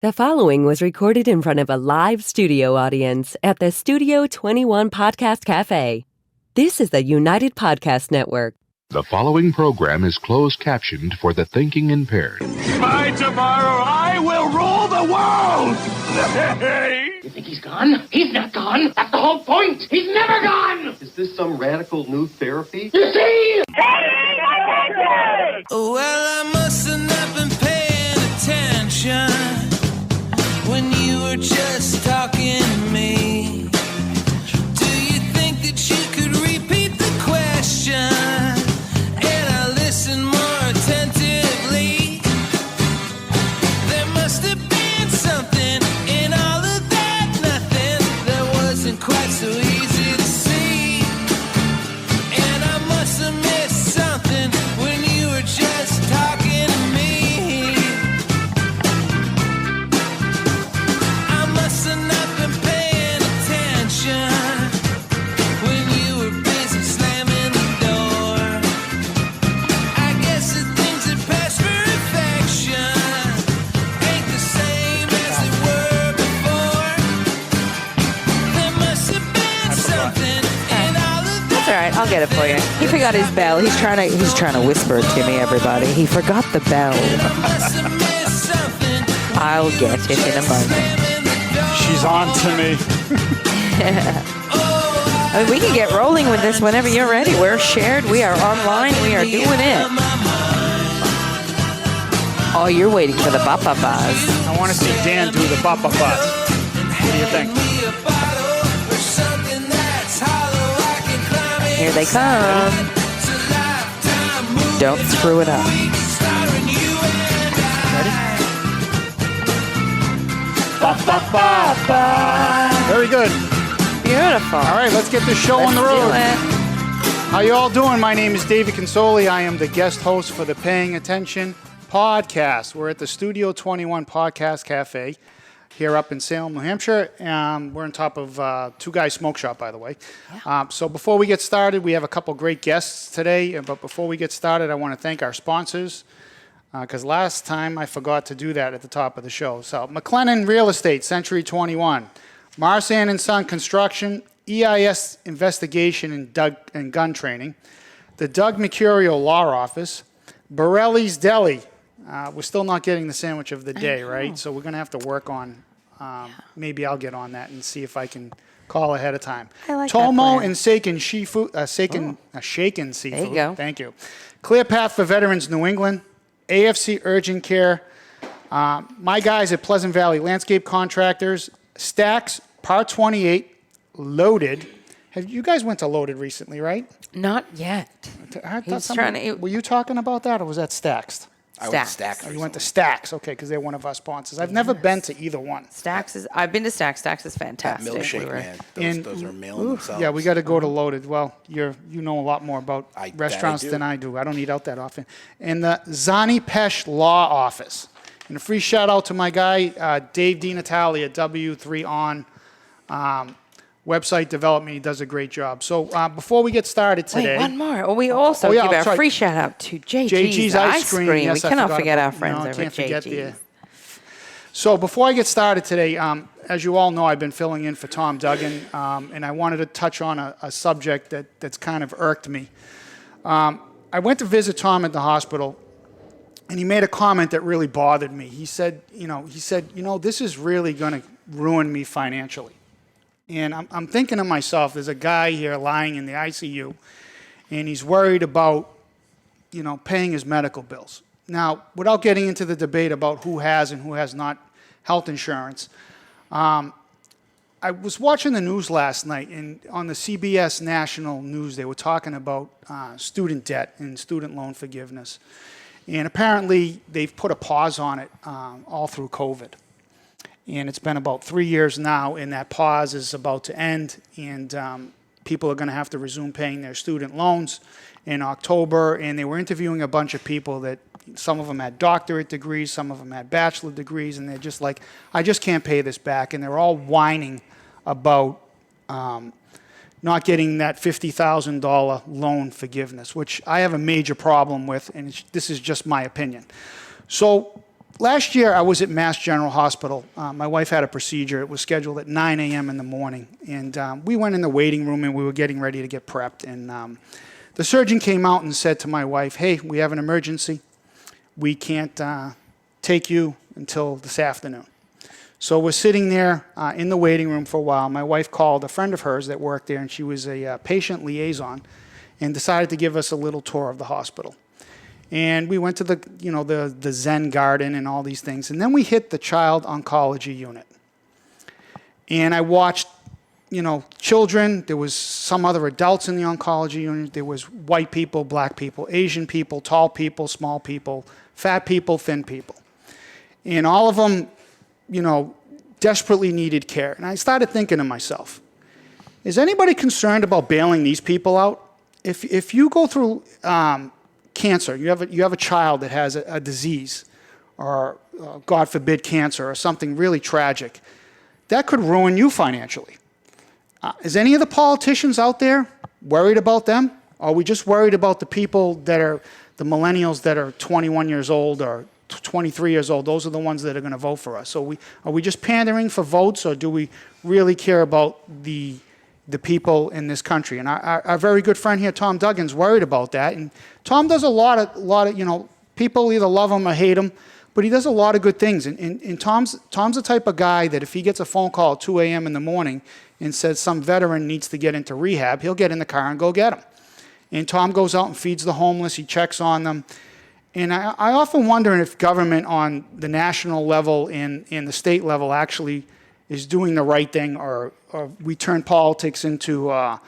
The following was recorded in front of a live studio audience at the Studio 21 Podcast Cafe. This is the United Podcast Network. The following program is closed captioned for the thinking impaired. By tomorrow, I will rule the world! You think he's gone? He's not gone. That's the whole point. He's never gone! Is this some radical new therapy? You see? Well, I must have not been paying attention when you were just talking to me. Do you think that you could repeat the question? And I listen more attentively. There must have been something in all of that nothing that wasn't quite so easy to see. And I must have missed something when you were just talking to me. I must have not been paying attention when you were busy slamming the door. I guess the things that pass for affection ain't the same as they were before. There must have been something in all of That's all right. I'll get it for you. He forgot his bell. He's trying to whisper it to me, everybody. He forgot the bell. must have missed something. I'll get it in a moment. She's on to me. I mean, we can get rolling with this whenever you're ready. We're shared. We are online. We are doing it. Oh, you're waiting for the Bapa Buzz. I want to see Dan do the Bapa Buzz. What do you think? Here they come. Don't screw it up. Very good. Beautiful. All right, let's get this show on the Let's road. do it. How you all doing? My name is David Consoli. I am the guest host for the Paying Attention podcast. We're at the Studio 21 Podcast Cafe here up in Salem, New Hampshire. We're on top of Two Guys Smoke Shop, by the way. So before we get started, we have a couple great guests today. But before we get started, I want to thank our sponsors, because last time I forgot to do that at the top of the show. So McLennan Real Estate, Century 21, Marsan & Son Construction, EIS Investigation and Gun Training, the Doug Mercurio Law Office, Borelli's Deli. We're still not getting the sandwich of the day, right? So we're going to have to work on, maybe I'll get on that and see if I can call ahead of time. I like that Tomo plan. and Shaken Seafood. There you go. Thank you. Clear Path for Veterans New England, AFC Urgent Care, my guys at Pleasant Valley Landscape Contractors, Stacks, Par 28, Loaded. Have you guys went to Loaded recently, right? Not yet. I thought He's trying to- were you talking about that, or was that Stacks? I went to Stacks. Stack. You went to Stacks, okay, because they're one of our sponsors. I've never been to either one. I've been to Stacks. Stacks is That fantastic. milkshake, We were- man. Those are mailing themselves. Yeah, we got to go to Loaded. Well, you know a lot more about That restaurants I do. than I do. I don't eat out that often. And the Zani Pesh Law Office. And a free shout out to my guy, Dave DiNatale at W3 On website development. He does a great job. So before we get started today. Wait, one more. Oh, we also yeah, give I'm our sorry. free shout out to JG's JG's Ice Cream. Yes, we I cannot forgot forget about- our friends no, I over can't at forget JG's. So before I get started today, as you all know, I've been filling in for Tom Duggan, and I wanted to touch on a subject that's kind of irked me. I went to visit Tom at the hospital, and he made a comment that really bothered me. He said, this is really going to ruin me financially. And I'm thinking to myself, there's a guy here lying in the ICU, and he's worried about, paying his medical bills. Now, without getting into the debate about who has and who has not health insurance, I was watching the news last night, and on the CBS National News, they were talking about student debt and student loan forgiveness. And apparently, they've put a pause on it all through COVID. And it's been about 3 years now, and that pause is about to end, and people are going to have to resume paying their student loans in October. And they were interviewing a bunch of people that some of them had doctorate degrees, some of them had bachelor degrees, and they're just like, I just can't pay this back. And they're all whining about not getting that $50,000 loan forgiveness, which I have a major problem with, and this is just my opinion. So last year I was at Mass General Hospital. My wife had a procedure. It was scheduled at 9 a.m. in the morning. And we went in the waiting room and we were getting ready to get prepped. And the surgeon came out and said to my wife, hey, we have an emergency. We can't take you until this afternoon. So we're sitting there in the waiting room for a while. My wife called a friend of hers that worked there, and she was a patient liaison, and decided to give us a little tour of the hospital. And we went to the Zen garden and all these things. And then we hit the child oncology unit. And I watched, children. There was some other adults in the oncology unit. There was white people, black people, Asian people, tall people, small people, fat people, thin people. And all of them, desperately needed care. And I started thinking to myself, is anybody concerned about bailing these people out? If you go through cancer, you have a child that has a disease, or God forbid cancer, or something really tragic, that could ruin you financially. Is any of the politicians out there worried about them? Or are we just worried about the people that are the millennials that are 21 years old or 23 years old? Those are the ones that are going to vote for us. So are we just pandering for votes, or do we really care about the people in this country? And our very good friend here, Tom Duggan's worried about that. And Tom does a lot of people either love him or hate him, but he does a lot of good things. And Tom's the type of guy that if he gets a phone call at 2 a.m. in the morning and says some veteran needs to get into rehab, he'll get in the car and go get him. And Tom goes out and feeds the homeless. He checks on them. And I often wonder if government on the national level and the state level actually is doing the right thing, or we turn politics into, a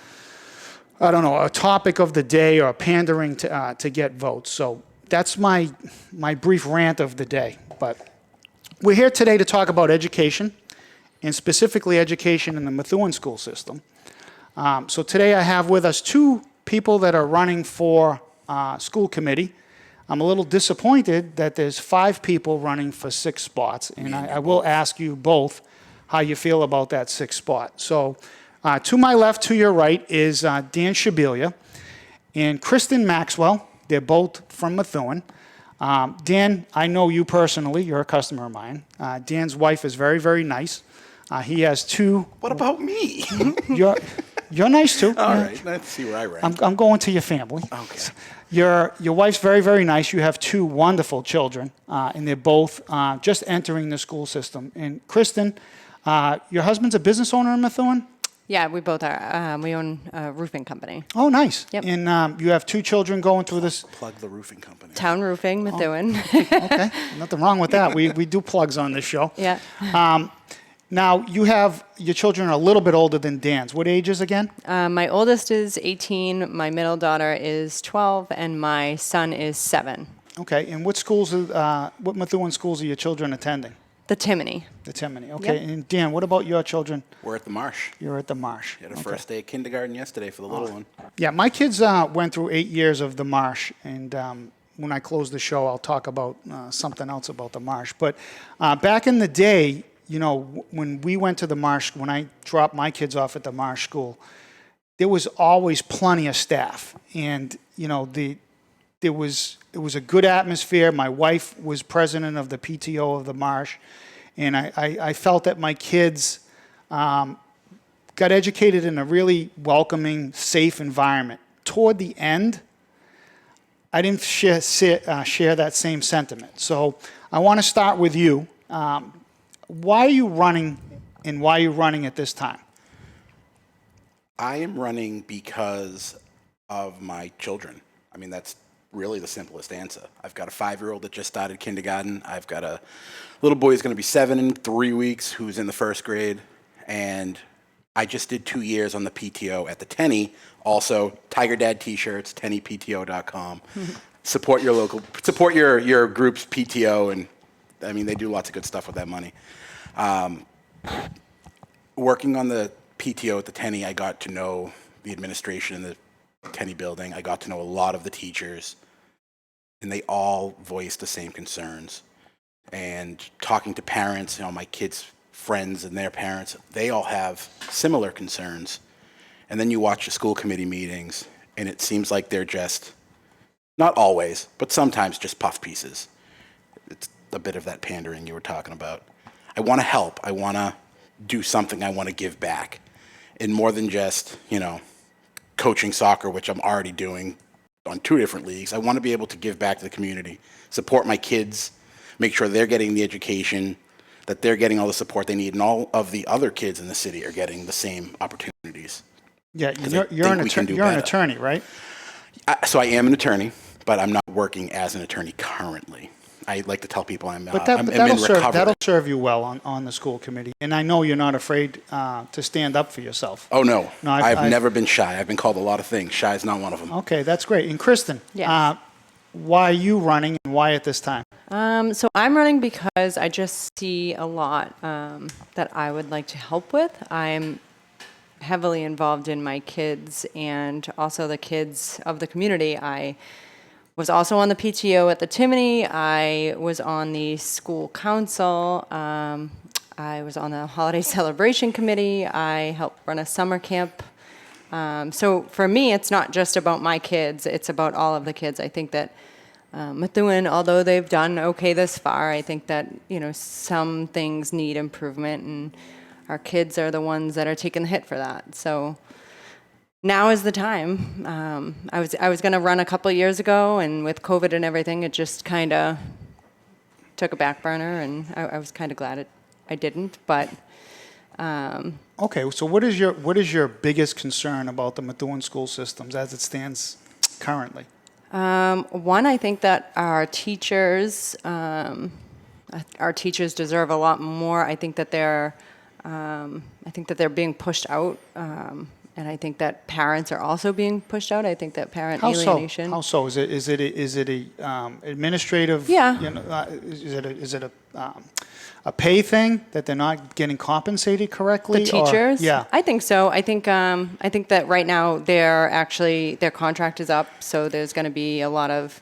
topic of the day, or pandering to get votes. So that's my brief rant of the day. But we're here today to talk about education, and specifically education in the Methuen school system. So today I have with us two people that are running for school committee. I'm a little disappointed that there's 5 people running for 6 spots, and I will ask you both how you feel about that 6th spot. So to my left, to your right, is Dan Shibilia and Kristen Maxwell. They're both from Methuen. Dan, I know you personally. You're a customer of mine. Dan's wife is very, very nice. He has 2... What about me? You're nice too. All right, let's see where I rank. I'm going to your family. Okay. Your wife's very, very nice. You have 2 wonderful children, and they're both just entering the school system. And Kristen, your husband's a business owner in Methuen? Yeah, we both are. We own a roofing company. Oh, nice. Yep. And you have 2 children going through this? Plug the roofing company. Town Roofing, Methuen. Okay, nothing wrong with that. We do plugs on this show. Yeah. Now, you have, your children are a little bit older than Dan's. What ages again? My oldest is 18, my middle daughter is 12, and my son is 7. Okay, and what schools, what Methuen schools are your children attending? The Timony. The Timony, okay. Yep. And Dan, what about your children? We're at the Marsh. You're at the Marsh. We had a first day of kindergarten yesterday for the little one. Yeah, my kids went through 8 years of the Marsh, and when I close the show, I'll talk about something else about the Marsh. But back in the day, when we went to the Marsh, when I dropped my kids off at the Marsh school, there was always plenty of staff, and it was a good atmosphere. My wife was president of the PTO of the Marsh, and I felt that my kids got educated in a really welcoming, safe environment. Toward the end, I didn't share that same sentiment. So I want to start with you. Why are you running, and why are you running at this time? I am running because of my children. I mean, that's really the simplest answer. I've got a 5-year-old that just started kindergarten. I've got a little boy who's going to be 7 in 3 weeks who's in the 1st grade. And I just did 2 years on the PTO at the Tenny. Also, Tiger Dad T-shirts, TennyPTO.com. Support your group's PTO, and I mean, they do lots of good stuff with that money. Working on the PTO at the Tenny, I got to know the administration in the Tenny building. I got to know a lot of the teachers, and they all voiced the same concerns. And talking to parents, my kids' friends and their parents, they all have similar concerns. And then you watch the school committee meetings, and it seems like they're just, not always, but sometimes just puff pieces. It's a bit of that pandering you were talking about. I want to help. I want to do something. I want to give back. And more than just, coaching soccer, which I'm already doing on 2 different leagues, I want to be able to give back to the community, support my kids, make sure they're getting the education, that they're getting all the support they need, and all of the other kids in the city are getting the same opportunities. Yeah, you're an attorney, right? So I am an attorney, but I'm not working as an attorney currently. I like to tell people I'm in recovery. That'll serve you well on the school committee. And I know you're not afraid to stand up for yourself. Oh, no. I've never been shy. I've been called a lot of things. Shy is not one of them. Okay, that's great. And Kristen, Yes. why are you running and why at this time? So I'm running because I just see a lot that I would like to help with. I'm heavily involved in my kids and also the kids of the community. I was also on the PTO at the Timony. I was on the school council. I was on the holiday celebration committee. I helped run a summer camp. So for me, it's not just about my kids. It's about all of the kids. I think that Methuen, although they've done okay this far, I think that, some things need improvement, and our kids are the ones that are taking the hit for that. So now is the time. I was going to run a couple of years ago, and with COVID and everything, it just kind of took a back burner, and I was kind of glad I didn't. But Okay, so what is your biggest concern about the Methuen school systems as it stands currently? One, I think that our teachers deserve a lot more. I think that they're being pushed out. And I think that parents are also being pushed out. I think that parent alienation. How so? Is it a administrative? Yeah. Is it a pay thing that they're not getting compensated correctly? The teachers? Yeah. I think so. I think that right now their contract is up, so there's going to be a lot of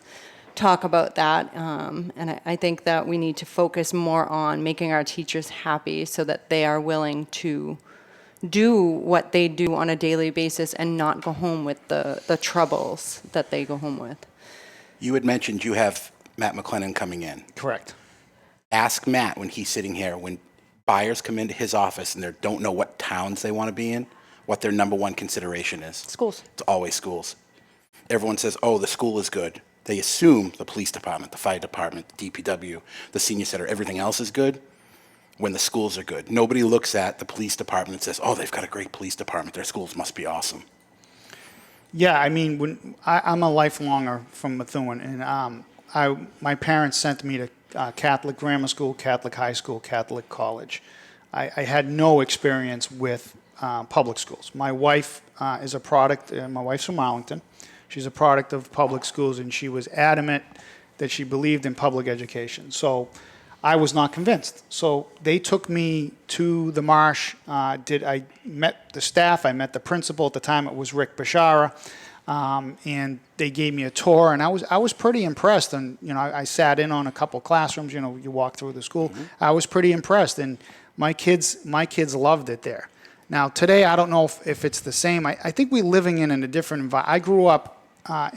talk about that. And I think that we need to focus more on making our teachers happy so that they are willing to do what they do on a daily basis and not go home with the troubles that they go home with. You had mentioned you have Matt McLennan coming in. Correct. Ask Matt when he's sitting here, when buyers come into his office and they don't know what towns they want to be in, what their number one consideration is. Schools. It's always schools. Everyone says, oh, the school is good. They assume the police department, the fire department, the DPW, the senior center, everything else is good when the schools are good. Nobody looks at the police department and says, oh, they've got a great police department. Their schools must be awesome. Yeah, I mean, when I'm a lifelonger from Methuen, and my parents sent me to Catholic grammar school, Catholic high school, Catholic college. I had no experience with public schools. My wife is a product, my wife's from Arlington. She's a product of public schools, and she was adamant that she believed in public education. So I was not convinced. So they took me to the Marsh. I met the staff. I met the principal. At the time, it was Rick Bashara. And they gave me a tour, and I was pretty impressed. And I sat in on a couple classrooms. You walk through the school. Mm-hmm. I was pretty impressed, and my kids loved it there. Now today, I don't know if it's the same. I think we're living in a different environment. I grew up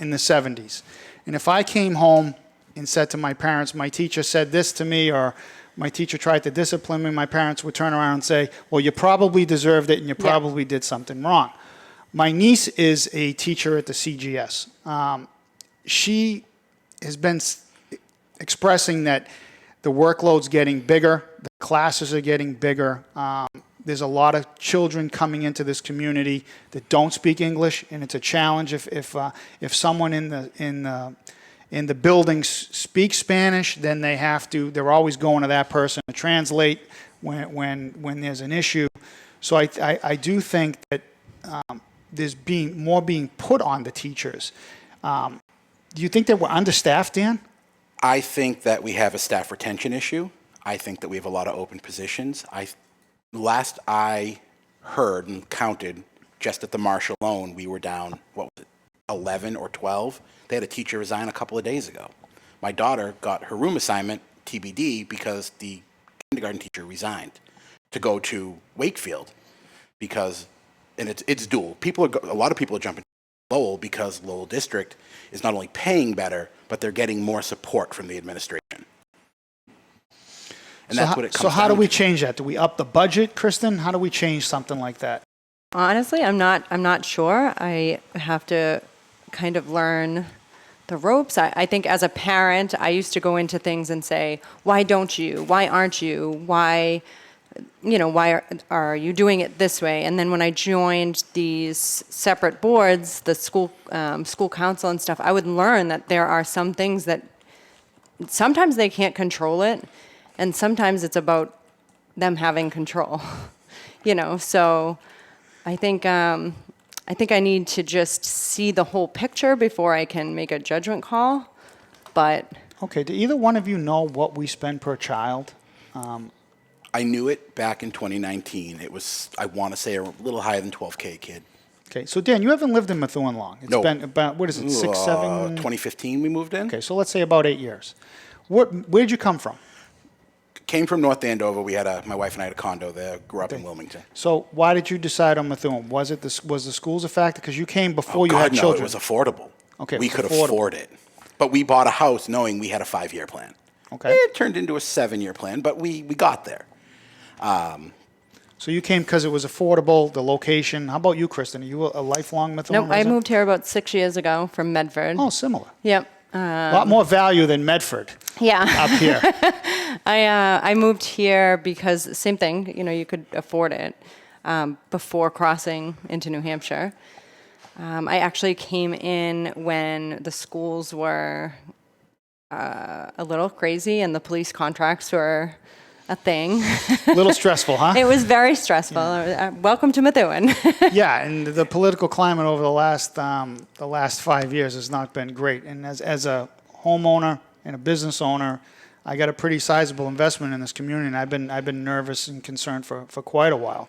in the 70s, and if I came home and said to my parents, my teacher said this to me, or my teacher tried to discipline me, my parents would turn around and say, well, you probably deserved it and you probably did something wrong. My niece is a teacher at the CGS. She has been expressing that the workload's getting bigger, the classes are getting bigger. There's a lot of children coming into this community that don't speak English, and it's a challenge if someone in the building speaks Spanish, then they're always going to that person to translate when there's an issue. So I do think that there's being put on the teachers. Do you think that we're understaffed, Dan? I think that we have a staff retention issue. I think that we have a lot of open positions. Last I heard and counted, just at the Marsh alone, we were down, 11 or 12. They had a teacher resign a couple of days ago. My daughter got her room assignment, TBD, because the kindergarten teacher resigned to go to Wakefield and it's dual. A lot of people are jumping to Lowell because Lowell District is not only paying better, but they're getting more support from the administration. And that's what it comes So how down do we to. change that? Do we up the budget, Kristen? How do we change something like that? Honestly, I'm not sure. I have to kind of learn the ropes. I think as a parent, I used to go into things and say, why don't you? Why aren't you? Why are you doing it this way? And then when I joined these separate boards, the school council and stuff, I would learn that there are some things that sometimes they can't control it, and sometimes it's about them having control. So I think I need to just see the whole picture before I can make a judgment call. But Okay, do either one of you know what we spend per child? I knew it back in 2019. It was, I want to say, a little higher than 12K, kid. Okay, so Dan, you haven't lived in Methuen long. It's No. been about, what is it, 6, 7? 2015 we moved in. Okay, so let's say about 8 years. Where'd you come from? Came from North Andover. My wife and I had a condo there. Grew up in Wilmington. So why did you decide on Methuen? Was the schools a factor? Because you came before you had No, children. it was affordable. Okay, it we was could affordable. afford it. But we bought a house knowing we had a 5-year plan. Okay. It turned into a 7-year plan, but we got there. So you came because it was affordable, the location. How about you, Kristen? Are you a lifelong Methuen nope, I resident? moved here about 6 years ago from Medford. Oh, similar. Yep. A lot more value than Medford Yeah. up here. I moved here because same thing, you could afford it before crossing into New Hampshire. I actually came in when the schools were a little crazy and the police contracts were a thing. A little stressful, huh? It was very stressful. Welcome to Methuen. Yeah, and the political climate over the last 5 years has not been great. And as a homeowner and a business owner, I got a pretty sizable investment in this community, and I've been nervous and concerned for quite a while.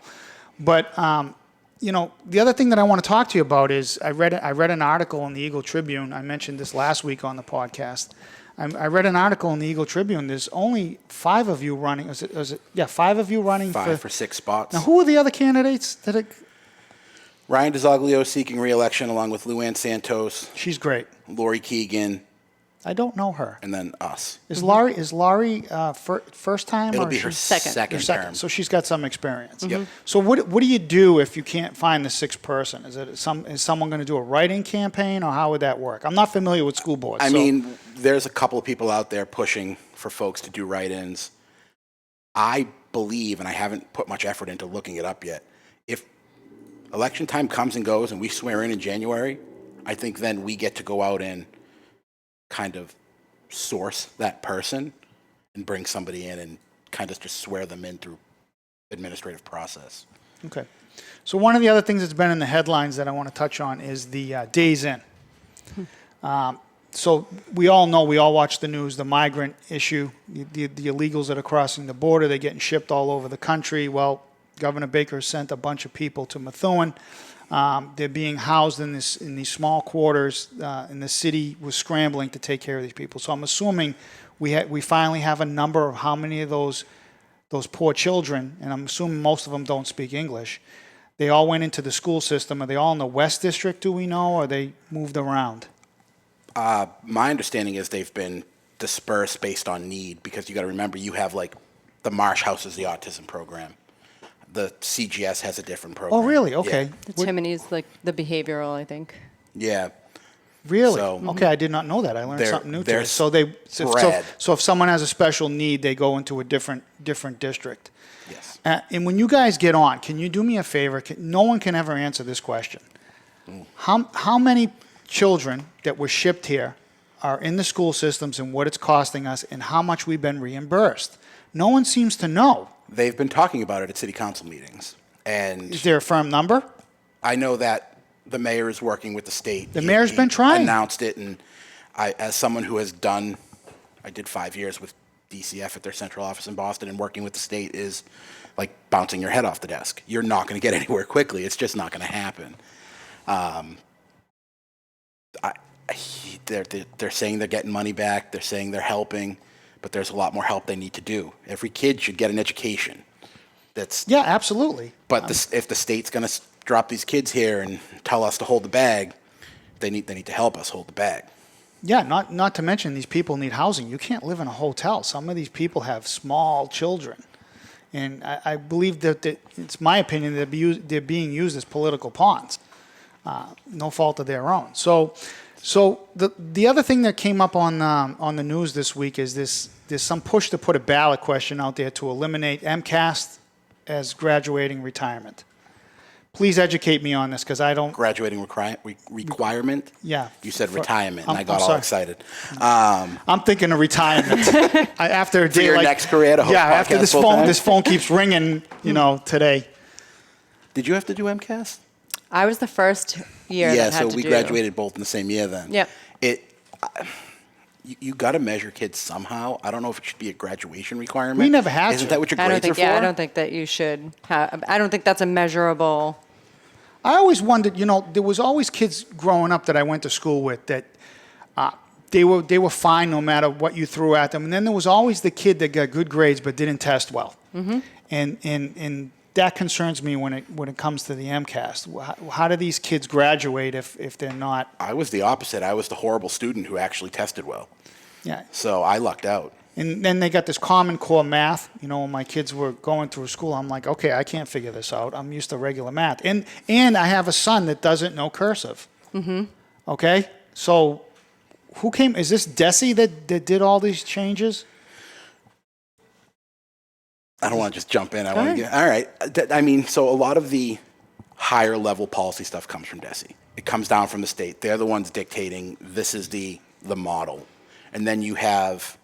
But the other thing that I want to talk to you about is I read an article in the Eagle Tribune. I mentioned this last week on the podcast. I read an article in the Eagle Tribune. There's only 5 of you running. Is it? Yeah, 5 of you running 5 for 6 spots. Now, who are the other candidates? Ryan DeZoglio seeking re-election along with Luann Santos, She's great. Lori Keegan, I don't know her. and then us. Is Laurie first time? It'll or be is her she- second her second. term. So she's got some experience. Yep. So what do you do if you can't find the 6th person? Is someone going to do a write-in campaign, or how would that work? I'm not familiar with school boards. I so- mean, there's a couple of people out there pushing for folks to do write-ins. I believe, and I haven't put much effort into looking it up yet, if election time comes and goes and we swear in January, I think then we get to go out and kind of source that person and bring somebody in and kind of just swear them in through administrative process. Okay. So one of the other things that's been in the headlines that I want to touch on is the days in. So we all know, we all watch the news, the migrant issue, the illegals that are crossing the border, they're getting shipped all over the country. Well, Governor Baker sent a bunch of people to Methuen. They're being housed in these small quarters, and the city was scrambling to take care of these people. So I'm assuming we finally have a number of how many of those poor children, and I'm assuming most of them don't speak English. They all went into the school system. Are they all in the West District, do we know, or are they moved around? My understanding is they've been dispersed based on need, because you got to remember, you have like the Marsh House is the autism program. The CGS has a different program. Oh, really? Okay. Yeah. The Timony's like the behavioral, I think. Yeah. Really? So- Okay, I did not know that. I learned They're- something new they're today. spread. So if someone has a special need, they go into a different district. Yes. And when you guys get on, can you do me a favor? No one can ever answer this question. How many children that were shipped here are in the school systems, and what it's costing us, and how much we've been reimbursed? No one seems to know. They've been talking about it at city council meetings. And Is there a firm number? I know that the mayor is working with the state. The mayor's been trying. Announced it, and as someone who has I did 5 years with DCF at their central office in Boston, and working with the state is like bouncing your head off the desk. You're not going to get anywhere quickly. It's just not going to happen. They're saying they're getting money back. They're saying they're helping, but there's a lot more help they need to do. Every kid should get an education. Yeah, absolutely. But if the state's going to drop these kids here and tell us to hold the bag, they need to help us hold the bag. Yeah, not to mention these people need housing. You can't live in a hotel. Some of these people have small children. And I believe that it's my opinion that they're being used as political pawns. No fault of their own. So the other thing that came up on the news this week is there's some push to put a ballot question out there to eliminate MCAS as graduating retirement. Please educate me on this because I don't. Graduating requirement? Yeah. You said retirement, and I got I'm all sorry. excited. I'm thinking of retirement. After a day your like next career to host after podcasts full-time? this phone keeps ringing, today. Did you have to do MCAS? I was the first year Yeah, that had so to we do. graduated both in the same year then. Yep. You got to measure kids somehow. I don't know if it should be a graduation requirement. We never had Isn't to. that what your I grades don't think. are Yeah, for? I don't think that you should have. I don't think that's a measurable. I always wondered, there was always kids growing up that I went to school with that they were fine no matter what you threw at them. And then there was always the kid that got good grades but didn't test well. Mm-hmm. And that concerns me when it comes to the MCAS. How do these kids graduate if they're not? I was the opposite. I was the horrible student who actually tested well. Yeah. So I lucked out. And then they got this Common Core math. When my kids were going through school, I'm like, okay, I can't figure this out. I'm used to regular math. And I have a son that doesn't know cursive. Mm-hmm. Okay? So who came? Is this Desi that did all these changes? I don't want to just jump in. All right. So a lot of the higher level policy stuff comes from DESE. It comes down from the state. They're the ones dictating this is the model. And then you have...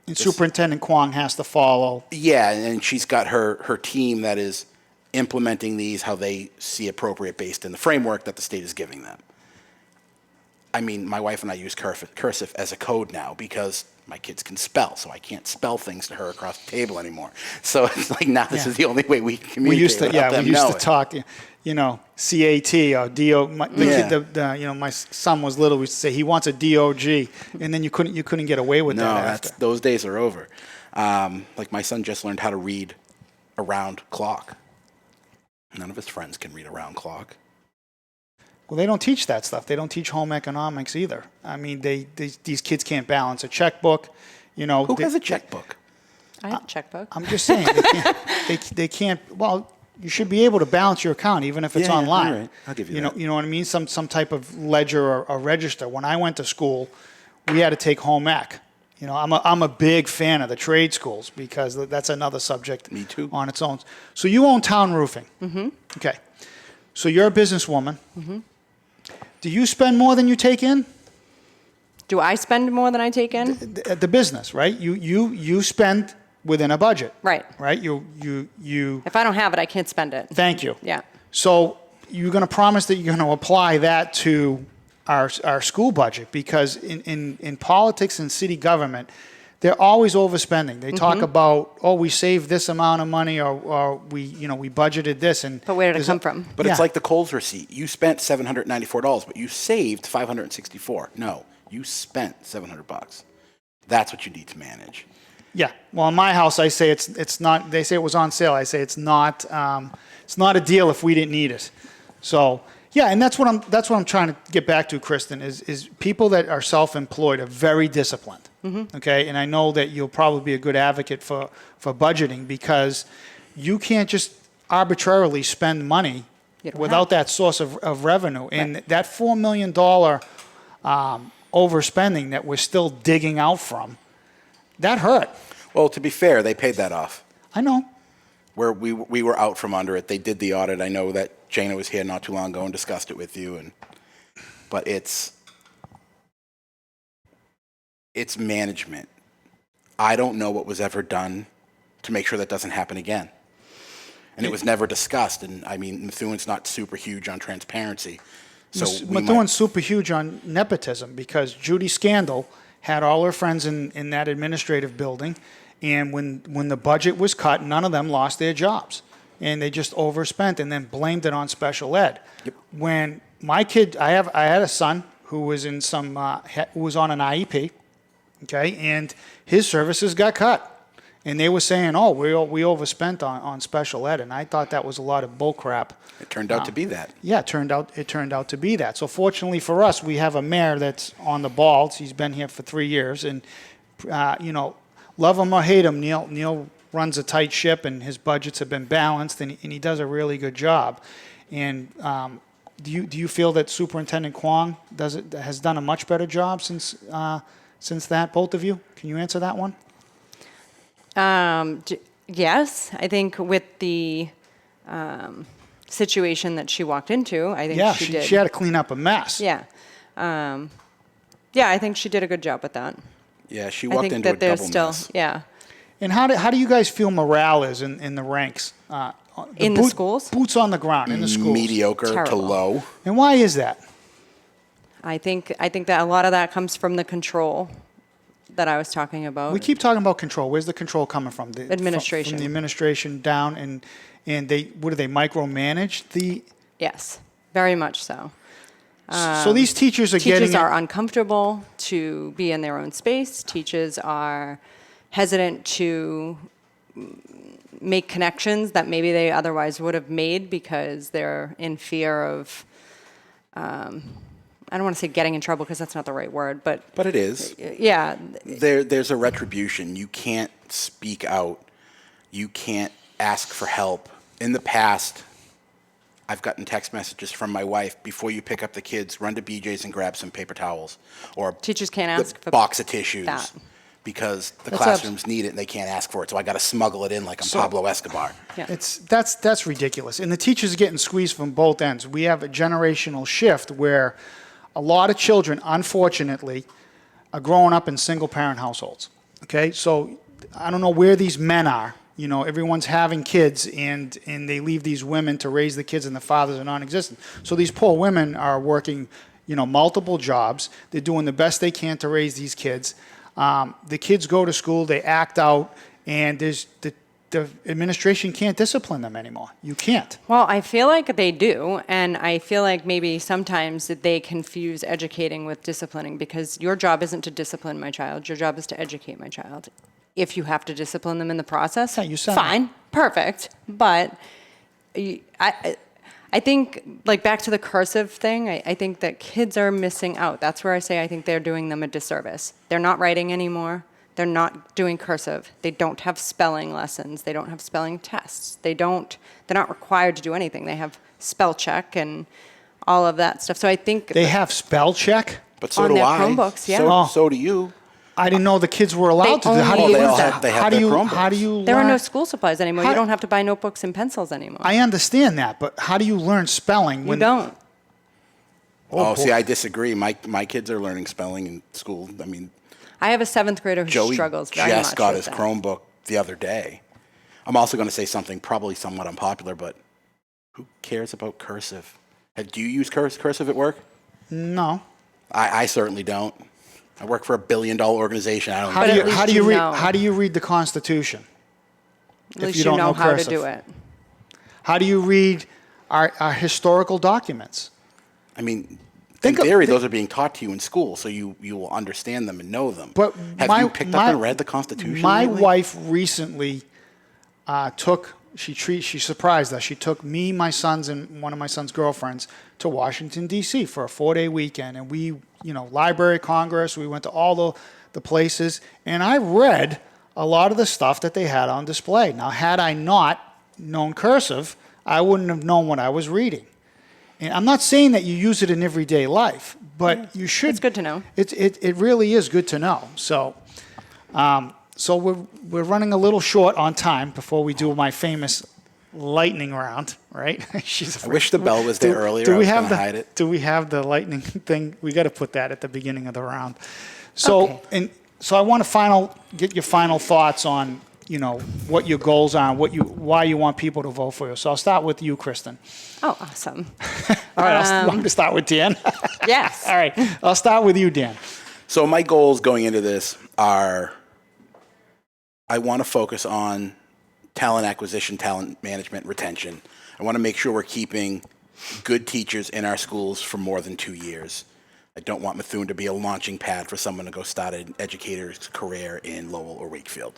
And Superintendent Kwong has to follow. Yeah, and she's got her team that is implementing these how they see appropriate based in the framework that the state is giving them. My wife and I use cursive as a code now because my kids can spell, so I can't spell things to her across the table anymore. So it's like now this is the only way we can communicate. We used to talk, CAT or DO. My son was little. We used to say he wants a DOG, and then you couldn't get away with that. After. Those days are over. My son just learned how to read a round clock. None of his friends can read a round clock. Well, they don't teach that stuff. They don't teach home economics either. These kids can't balance a checkbook. Who has a checkbook? I have a checkbook. I'm just saying they can't. Well, you should be able to balance your account even if it's online. All right. I'll give you that. You know what I mean? Some type of ledger or register. When I went to school, we had to take home ec. I'm a big fan of the trade schools because that's another subject. Me too. On its own. So you own Town Roofing. Mm-hmm. Okay. So you're a businesswoman. Mm-hmm. Do you spend more than you take in? Do I spend more than I take in? The business, right? You spend within a budget. Right. Right? You. If I don't have it, I can't spend it. Thank you. Yeah. So you're going to promise that you're going to apply that to our school budget because in politics and city government, they're always overspending. They talk about, we saved this amount of money or we budgeted this. But where did it come from? But it's like the Kohl's receipt. You spent $794, but you saved $564. No, you spent $700. That's what you need to manage. Yeah. Well, in my house, I say it's not. They say it was on sale. I say it's not. It's not a deal if we didn't need it. So yeah, and that's what I'm trying to get back to, Kristen. Is people that are self-employed are very disciplined. Mm-hmm. Okay, and I know that you'll probably be a good advocate for budgeting because you can't just arbitrarily spend money without that source of revenue. And that $4 million overspending that we're still digging out from, that hurt. Well, to be fair, they paid that off. I know. Where we were out from under it. They did the audit. I know that Jana was here not too long ago and discussed it with you. But it's management. I don't know what was ever done to make sure that doesn't happen again. And it was never discussed. And Methuen's not super huge on transparency. So Methuen's super huge on nepotism because Judy Scandal had all her friends in that administrative building. And when the budget was cut, none of them lost their jobs. And they just overspent and then blamed it on special ed. Yep. When my kid, I had a son who was in who was on an IEP, okay, and his services got cut. And they were saying, oh, we overspent on special ed, and I thought that was a lot of bull crap. It turned out to be that. Yeah, it turned out to be that. So fortunately for us, we have a mayor that's on the ball. He's been here for 3 years, and love him or hate him, Neil runs a tight ship, and his budgets have been balanced, and he does a really good job. And do you feel that Superintendent Kwong has done a much better job since that? Both of you, can you answer that one? Yes, I think with the situation that she walked into, I think she did. She had to clean up a mess. Yeah. I think she did a good job with that. Yeah, she walked into a double mess. Yeah. And how do you guys feel morale is in the ranks? The schools? Boots on the ground in the schools. Mediocre to Terrible. low. And why is that? I think that a lot of that comes from the control that I was talking about. We keep talking about control. Where's the control coming from? Administration. From the administration down, and they micromanage the? Yes, very much so. So these teachers are Teachers are uncomfortable to be in their own space. Teachers are hesitant to make connections that maybe they otherwise would have made because they're in fear of, I don't want to say getting in trouble because that's not the right word, but it is. Yeah. There's a retribution. You can't speak out. You can't ask for help. In the past, I've gotten text messages from my wife, before you pick up the kids, run to BJ's and grab some paper towels. Or teachers can't ask for box of tissues. that. Because the classrooms need it and they can't ask for it. So I got to smuggle it in like I'm Pablo Escobar. Yeah. That's ridiculous. And the teachers are getting squeezed from both ends. We have a generational shift where a lot of children, unfortunately, are growing up in single-parent households. Okay, so I don't know where these men are. Everyone's having kids, and they leave these women to raise the kids, and the fathers are non-existent. So these poor women are working, multiple jobs. They're doing the best they can to raise these kids. The kids go to school, they act out, and the administration can't discipline them anymore. You can't. Well, I feel like they do, and I feel like maybe sometimes they confuse educating with disciplining, because your job isn't to discipline my child. Your job is to educate my child. If you have to discipline them in the process, fine, perfect. But I think, like, back to the cursive thing, I think that kids are missing out. That's where I say I think they're doing them a disservice. They're not writing anymore. They're not doing cursive. They don't have spelling lessons. They don't have spelling tests. They're not required to do anything. They have spell check and all of that stuff. So I think they have spell check, but so on do their I. Chromebooks, yeah. So do you. I didn't know the kids were allowed to do. How do you use that? They have their Chromebooks. How do you? There are no learn? school supplies anymore. You don't have to buy notebooks and pencils anymore. I understand that, but how do you learn spelling when you don't? See, I disagree. My kids are learning spelling in school. I mean, I have a 7th grader who Joey struggles very much just got with his that. Chromebook the other day. I'm also going to say something probably somewhat unpopular, but who cares about cursive? Do you use cursive at work? No. I certainly don't. I work for $1 billion organization. I don't. How do you read the Constitution? At least you know how to do it. How do you read our historical documents? I mean, in theory, those are being taught to you in school, so you will understand them and know them. But have you picked up and read the Constitution? My lately? wife recently she surprised us. She took me, my sons, and one of my son's girlfriends to Washington, D.C. for a 4-day weekend. And we, Library of Congress, we went to all the places. And I read a lot of the stuff that they had on display. Now, had I not known cursive, I wouldn't have known what I was reading. And I'm not saying that you use it in everyday life, but you should. It's good to know. It really is good to know. So, so we're running a little short on time before we do my famous lightning round, right? I wish the bell was there earlier. I was going to hide it. Do we have the lightning thing? We got to put that at the beginning of the round. So, so I want to get your final thoughts on, what your goals are, and why you want people to vote for you. So I'll start with you, Kristen. Oh, awesome. All right, I'm going to start with Dan. Yes. All right, I'll start with you, Dan. So my goals going into this are, I want to focus on talent acquisition, talent management, retention. I want to make sure we're keeping good teachers in our schools for more than 2 years. I don't want Methuen to be a launching pad for someone to go start an educator's career in Lowell or Wakefield.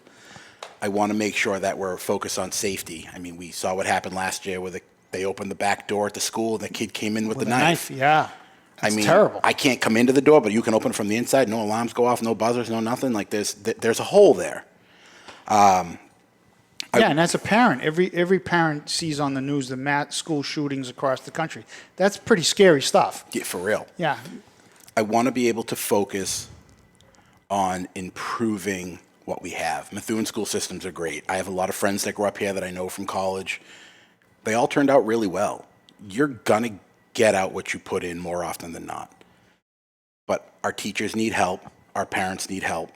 I want to make sure that we're focused on safety. I mean, we saw what happened last year where they opened the back door at the school and the kid came in with the knife. Yeah. That's terrible. I can't come into the door, but you can open from the inside. No alarms go off, no buzzers, no nothing. Like there's a hole there. And as a parent, every parent sees on the news the school shootings across the country. That's pretty scary stuff. Yeah, for real. Yeah. I want to be able to focus on improving what we have. Methuen school systems are great. I have a lot of friends that grew up here that I know from college. They all turned out really well. You're going to get out what you put in more often than not. But our teachers need help. Our parents need help.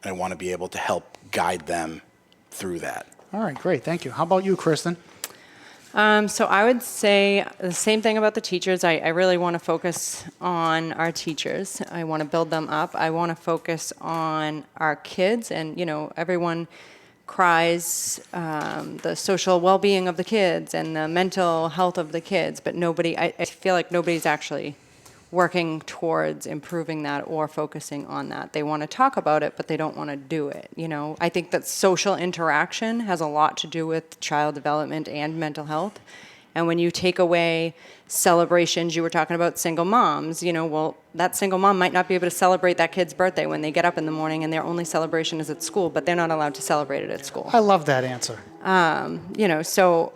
And I want to be able to help guide them through that. All right, great. Thank you. How about you, Kristen? So I would say the same thing about the teachers. I really want to focus on our teachers. I want to build them up. I want to focus on our kids, and everyone cries the social well-being of the kids and the mental health of the kids, but I feel like nobody's actually working towards improving that or focusing on that. They want to talk about it, but they don't want to do it. I think that social interaction has a lot to do with child development and mental health. And when you take away celebrations, you were talking about single moms, that single mom might not be able to celebrate that kid's birthday when they get up in the morning and their only celebration is at school, but they're not allowed to celebrate it at school. I love that answer. So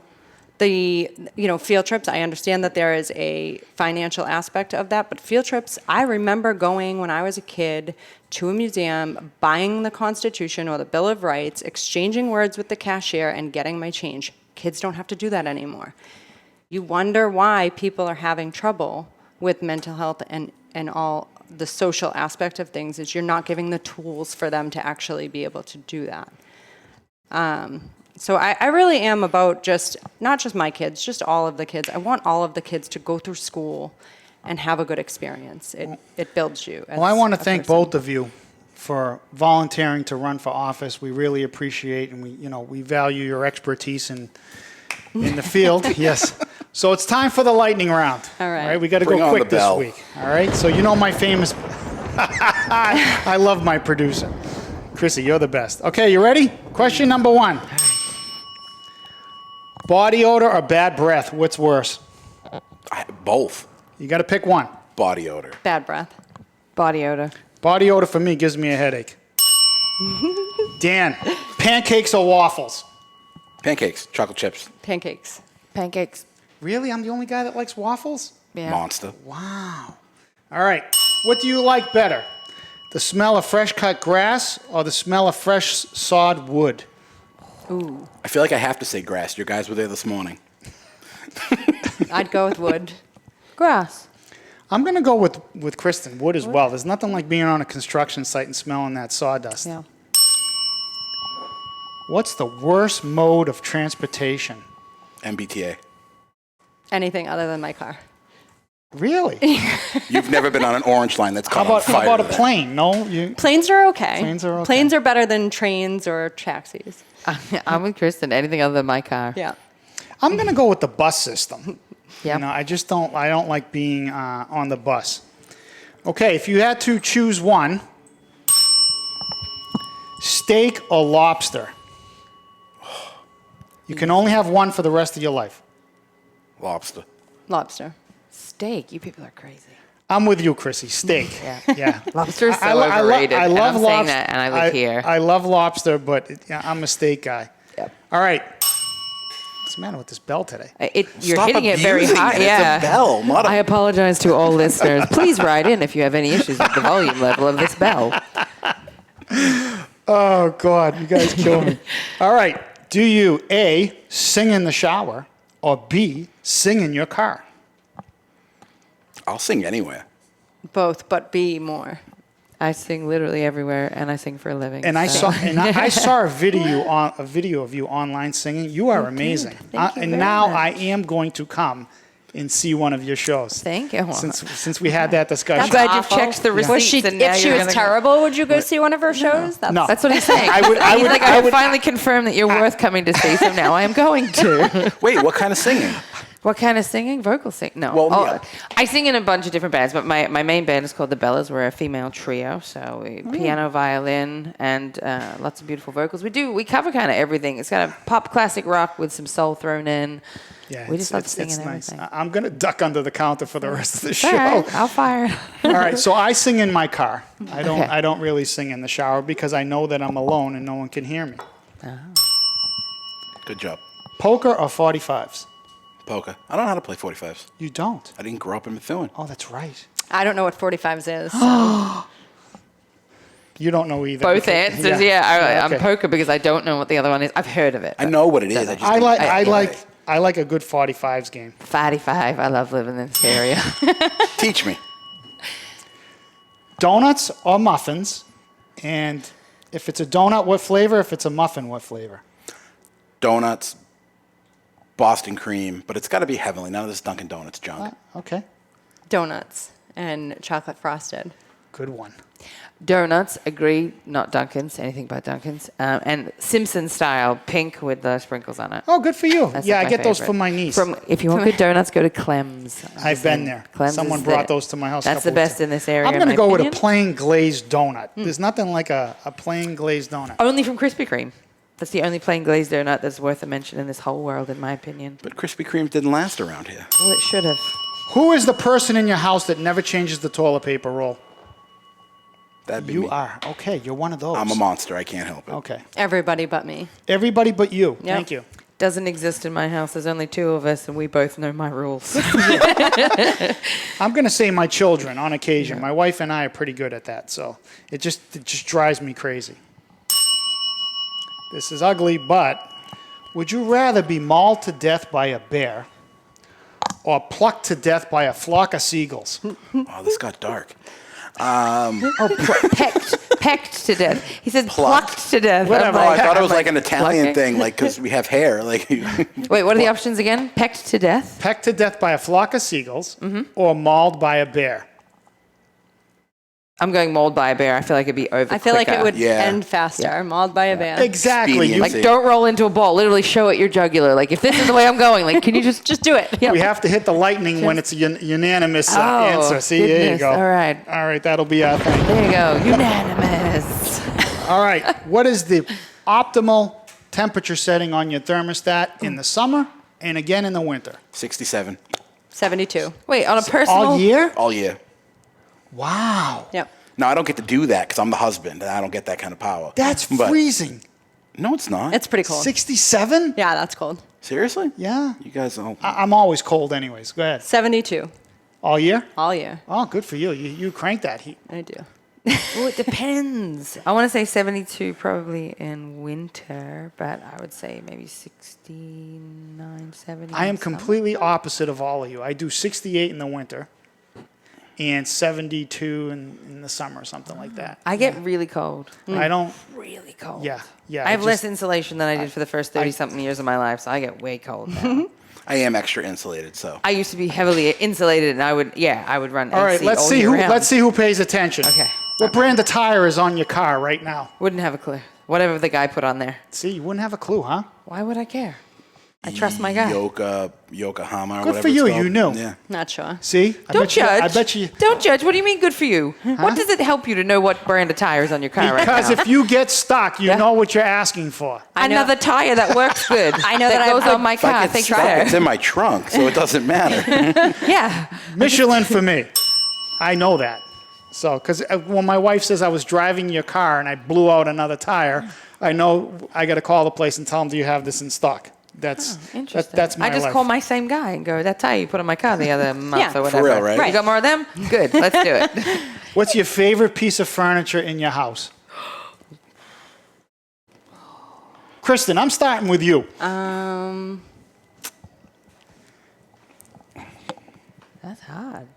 the field trips, I understand that there is a financial aspect of that, but field trips, I remember going when I was a kid to a museum, buying the Constitution or the Bill of Rights, exchanging words with the cashier, and getting my change. Kids don't have to do that anymore. You wonder why people are having trouble with mental health and all the social aspect of things is you're not giving the tools for them to actually be able to do that. So I really am about not just my kids, just all of the kids. I want all of the kids to go through school and have a good experience. It builds you. Well, I want to thank both of you for volunteering to run for office. We really appreciate and we value your expertise in the field. Yes. So it's time for the lightning round. All right. All right, we got to go quick this week. All right. So my famous I love my producer. Chrissy, you're the best. Okay, you ready? Question number 1. Body odor or bad breath? What's worse? Both. You got to pick one. Body odor. Bad breath. Body odor. Body odor for me gives me a headache. Dan, pancakes or waffles? Pancakes. Chocolate chips. Pancakes. Pancakes. Really? I'm the only guy that likes waffles? Yeah. Monster. Wow. All right. What do you like better? The smell of fresh cut grass or the smell of fresh sawed wood? Ooh. I feel like I have to say grass. You guys were there this morning. I'd go with wood. Grass. I'm going to go with Kristen, wood as well. There's nothing like being on a construction site and smelling that sawdust. Yeah. What's the worst mode of transportation? MBTA. Anything other than my car. Really? You've never been on an orange line that's caught on fire. How about a plane? No? Planes are okay. Planes are okay. Planes are better than trains or taxis. I'm with Kristen. Anything other than my car. Yeah. I'm going to go with the bus system. Yeah. I don't like being on the bus. Okay, if you had to choose one, steak or lobster? You can only have one for the rest of your life. Lobster. Lobster. Steak. You people are crazy. I'm with you, Chrissy. Steak. Yeah. Lobster is so overrated. I love and I'm saying that, and I live here. I love lobster, but I'm a steak guy. Yep. All right. What's the matter with this bell today? You're Stop hitting it very abusing hard. it. Yeah. It's a bell, not a- I apologize to all listeners. Please write in if you have any issues with the volume level of this bell. Oh, God. You guys kill me. All right. Do you, A, sing in the shower, or B, sing in your car? I'll sing anywhere. Both, but B more. I sing literally everywhere, and I sing for a living. And I so. saw a video of you online singing. You are amazing. Thank you and very now much. I am going to come and see one of your shows. Thank you. Since we had that discussion. I'm glad you've checked the receipts. and now If she you're was gonna- terrible, would you go see one of her shows? No. That's what he's saying. I I would finally confirmed that you're worth coming to see, so now I am going to. Wait, what kind of singing? What kind of singing? Vocal singing? No. Well, yeah. I sing in a bunch of different bands, but my main band is called the Bellas. We're a female trio, so piano, violin, and lots of beautiful vocals. We cover kind of everything. It's kind of pop, classic rock with some soul thrown in. Yeah, we just love singing it's everything. nice. I'm going to duck under the counter for the rest of the show. All right, I'll fire. All right, so I sing in my car. I don't. Okay. I don't really sing in the shower because I know that I'm alone and no one can hear me. Good job. Poker or 45s? Poker. I don't know how to play 45s. You don't. I didn't grow up in Methuen. Oh, that's right. I don't know what 45s is. So. You don't know either. Both answers, yeah. I'm okay. poker because I don't know what the other one is. I've heard of it. I know what it is. I just don't I like a good 45s game. 45. I love living in this area. Teach me. Donuts or muffins? And if it's a donut, what flavor? If it's a muffin, what flavor? Donuts, Boston cream, but it's got to be heavenly. None of this Dunkin' Donuts junk. Okay. Donuts and chocolate frosted. Good one. Donuts, agree, not Dunkin's, anything but Dunkin's. And Simpson style, pink with the sprinkles on it. Oh, good for you. That's yeah, I my get those favorite. from my niece. If you want good donuts, go to Clem's. I've been there. Clem's Someone is brought the- those to my house. That's the best in this area. I'm in going to my go with a opinion. plain glazed donut. There's nothing like a plain glazed donut. Only from Krispy Kreme. That's the only plain glazed donut that's worth a mention in this whole world, in my opinion. But Krispy Kreme didn't last around here. Well, it should have. Who is the person in your house that never changes the toilet paper roll? That'd be You me. are. Okay, you're one of those. I'm a monster. I can't help it. Okay. Everybody but me. Everybody but you. Yep. Thank you. Doesn't exist in my house. There's only 2 of us, and we both know my rules. I'm going to say my children on occasion. My wife and I are pretty good at that, so it just drives me crazy. This is ugly, but would you rather be mauled to death by a bear or plucked to death by a flock of seagulls? Oh, this got dark. Pecked to death. He said plucked to death. Whatever. Oh, I I'm thought it I'm was like an Italian plucking. thing, like because we have hair. Like, Wait, what are the options again? Pecked to death? Pecked to death by a flock of seagulls or mauled by a bear? I'm going mauled by a bear. I feel like it'd be over I feel like it quicker. would Yeah. end faster. Mauled by a bear. Exactly. Expedient. You, Like, don't roll into a ball. Literally show it your jugular. Like, if this is the way I'm going, like, can you just do it? we have to hit the lightning when it's a unanimous Oh, answer. See, there you goodness. go. All right. All right, that'll be our thing. There you go. Unanimous. All right. What is the optimal temperature setting on your thermostat in the summer and again in the winter? 67 72. Wait, on a personal... All year? all year. Wow. Yep. No, I don't get to do that because I'm the husband and I don't get that kind of power. That's But- freezing. No, it's not. It's pretty cold. 67? Yeah, that's cold. Seriously? Yeah. You guys all. I'm always cold anyways. Go ahead. 72 All year? all year. Oh, good for you. You crank that heat. I do. Oh, it depends. I want to say 72 probably in winter, but I would say maybe 69, 70. I am in summer. completely opposite of all of you. I do 68 in the winter and 72 in the summer or something like that. I get really cold. I don't, Really cold. yeah. I have just- less insulation than I did for the first 30-something years of my life, so I get way cold now. I am extra insulated, so. I used to be heavily insulated, and I would run All right, AC let's all see year who round. let's see who pays attention. Okay. What brand of tire is on your car right now? Wouldn't have a clue. Whatever the guy put on there. See, you wouldn't have a clue, huh? Why would I care? I trust my guy. Yokohama or Good whatever for you, it's called. you knew. Yeah. Not sure. See? Don't judge. I bet you. Don't judge. What do you mean good for you? What does it help you to know what brand of tire is on your car Because right now? if you get stuck, you Yeah. know what you're asking for. I know- Another tire that works good. I know that I've goes put- on my If I car. get Thanks, stuck, sir. it's in my trunk, so it doesn't matter. Yeah. Michelin for me. I know that. So, because when my wife says I was driving your car and I blew out another tire, I know I got to call the place and tell them, do you have this in stock? That's Interesting. that's my I just life. call my same guy and go, that tire you put on my car the other month Yeah. or For whatever. real, right? You got more of them? Good. Let's do it. What's your favorite piece of furniture in your house? Kristen, I'm starting with you. That's hard.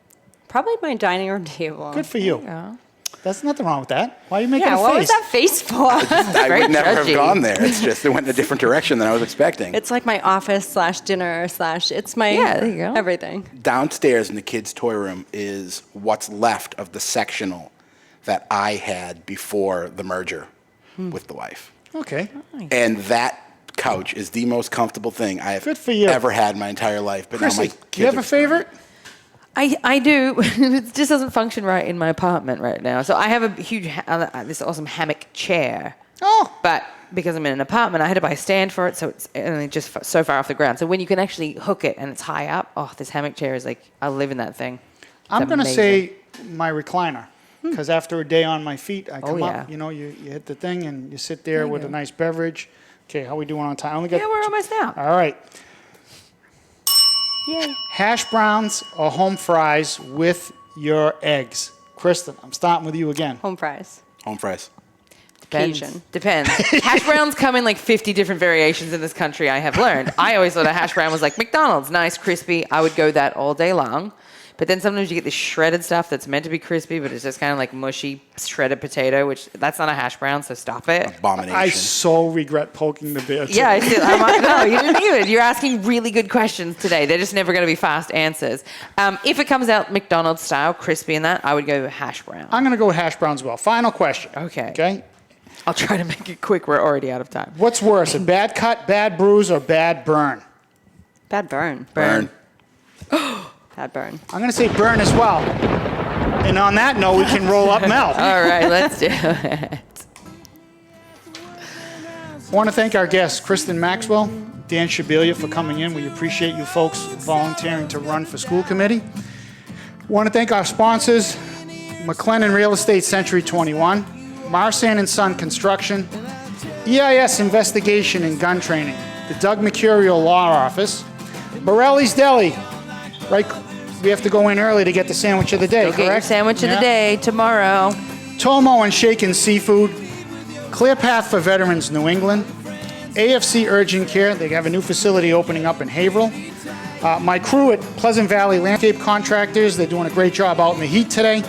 Probably my dining room table. Good for you. Yeah. There's nothing wrong with that. Why are you making Yeah, a what was face? that face for? I Very would never have judgy. gone there. It's just it went in a different direction than I was expecting. It's like my office / dinner / it's my Yeah, there you go. everything. Downstairs in the kids' toy room is what's left of the sectional that I had before the merger with the wife. Okay. And that couch is the most comfortable thing I have Good for you. ever had in my entire life. But now my Chrissy, kids you have are a favorite? I do. It just doesn't function right in my apartment right now. So I have a huge, this awesome hammock chair. Oh. But because I'm in an apartment, I had to buy a stand for it, so it's only just so far off the ground. So when you can actually hook it and it's high up, this hammock chair is like, I live in that thing. It's I'm going to amazing. say my recliner. Because after a day on my feet, I come yeah. up, you hit the thing and you sit there with a nice beverage. Okay, how we doing on time? Yeah, we're almost out. All right. Yay. Hash browns or home fries with your eggs? Kristen, I'm starting with you again. Home fries. Home fries. Cajun. Depends. Hash browns come in like 50 different variations in this country, I have learned. I always thought a hash brown was like McDonald's, nice, crispy. I would go that all day long. But then sometimes you get this shredded stuff that's meant to be crispy, but it's just kind of like mushy shredded potato, which that's not a hash brown, so stop it. Abomination. I so regret poking the bear. Yeah, I did. I'm like, no, you didn't even. You're asking really good questions today. They're just never going to be fast answers. If it comes out McDonald's style, crispy and that, I would go hash brown. I'm going to go with hash browns as well. Final question. Okay. Okay? I'll try to make it quick. We're already out of time. What's worse, a bad cut, bad bruise, or bad burn? Bad burn. Burn. Bad burn. I'm going to say burn as well. And on that note, we can roll up Mel. All right, let's do it. I want to thank our guests, Kristen Maxwell, Dan Shibilia, for coming in. We appreciate you folks volunteering to run for school committee. I want to thank our sponsors, McLennan Real Estate Century 21, Marsan & Son Construction, EIS Investigation and Gun Training, the Doug Mercurio Law Office, Borelli's Deli. Right, we have to go in early to get the sandwich of the day, Go correct? get your sandwich of the day tomorrow. Tomo and Shaken Seafood, Clear Path for Veterans New England, AFC Urgent Care, they have a new facility opening up in Haverhill. My crew at Pleasant Valley Landscape Contractors, they're doing a great job out in the heat today.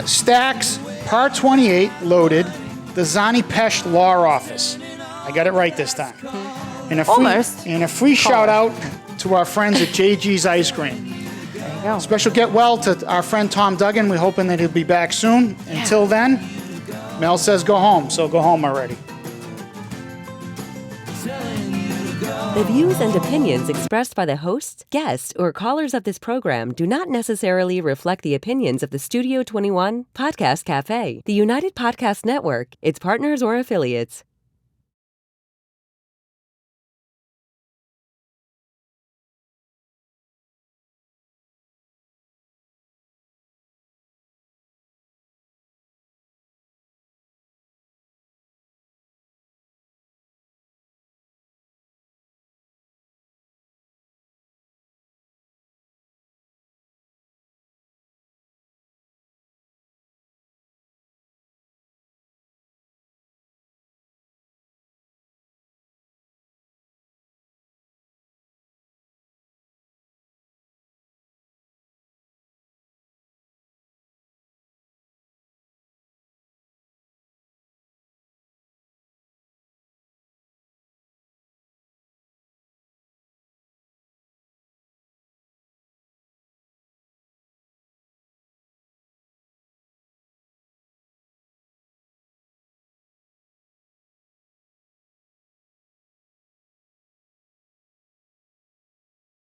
Stacks, Par 28 loaded, the Zani Pesh Law Office. I got it right this time. And a free, Almost. And a free shout out to our friends at JG's Ice Cream. There you go. Special get well to our friend Tom Duggan. We're hoping that he'll be back soon. Until then, Mel says go home, so go home already. The views and opinions expressed by the hosts, guests, or callers of this program do not necessarily reflect the opinions of the Studio 21 Podcast Cafe, the United Podcast Network, its partners, or affiliates.